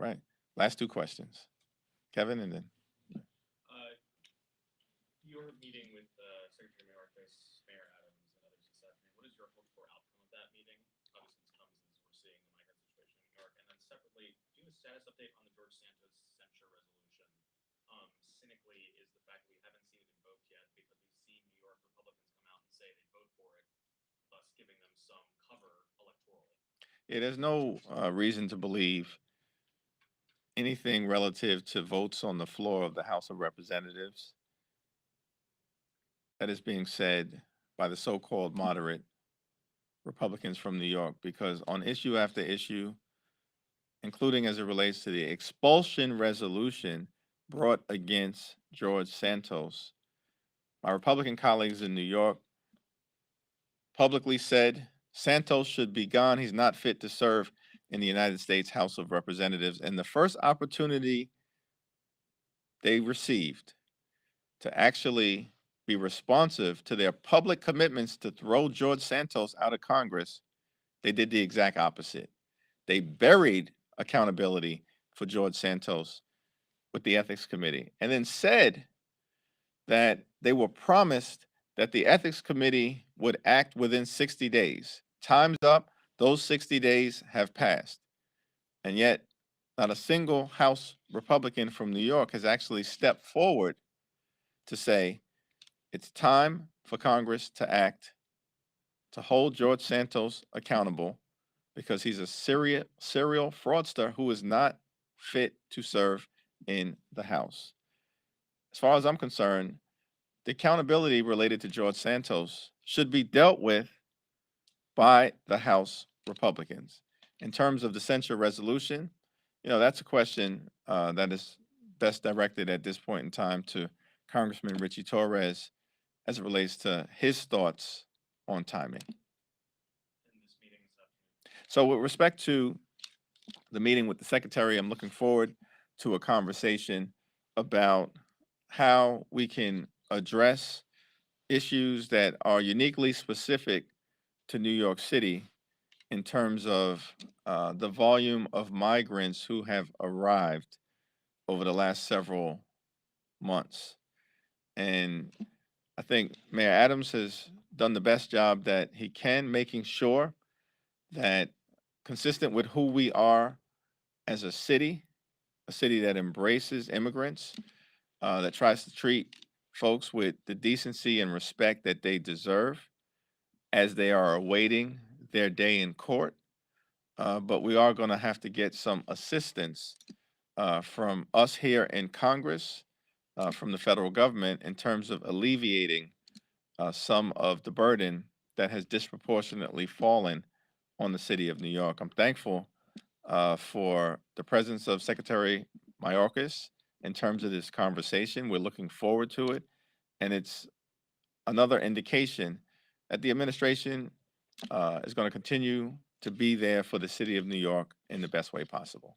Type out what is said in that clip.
right. Last two questions. Kevin, and then Uh, your meeting with Secretary Mayorkas, Mayor Adams, and others this afternoon, what is your hope for outcome of that meeting? Obviously, this comes as we're seeing the migrant situation in New York. And then separately, do a status update on the George Santos censure resolution. Cynically, is the fact that we haven't seen it invoked yet because we've seen New York Republicans come out and say they vote for it, thus giving them some cover electorally. yeah, there's no reason to believe anything relative to votes on the floor of the House of Representatives that is being said by the so-called moderate Republicans from New York, because on issue after issue, including as it relates to the expulsion resolution brought against George Santos, my Republican colleagues in New York publicly said Santos should be gone. He's not fit to serve in the United States House of Representatives. And the first opportunity they received to actually be responsive to their public commitments to throw George Santos out of Congress, they did the exact opposite. They buried accountability for George Santos with the Ethics Committee and then said that they were promised that the Ethics Committee would act within 60 days. Time's up. Those 60 days have passed. And yet, not a single House Republican from New York has actually stepped forward to say it's time for Congress to act to hold George Santos accountable because he's a serial fraudster who is not fit to serve in the House. As far as I'm concerned, the accountability related to George Santos should be dealt with by the House Republicans. In terms of the censure resolution, that's a question that is best directed at this point in time to Congressman Richie Torres as it relates to his thoughts on timing. In this meeting this afternoon. So, with respect to the meeting with the secretary, I'm looking forward to a conversation about how we can address issues that are uniquely specific to New York City in terms of the volume of migrants who have arrived over the last several months. And I think Mayor Adams has done the best job that he can, making sure that consistent with who we are as a city that embraces immigrants, that tries to treat folks with the decency and respect that they deserve as they are awaiting their day in court. But we are going to have to get some assistance from us here in Congress, from the federal government, in terms of alleviating some of the burden that has disproportionately fallen on the city of New York. I'm thankful for the presence of Secretary Mayorkas in terms of this conversation. We're looking forward to it. And it's another indication that the administration is going to continue to be there for the city of New York in the best way possible.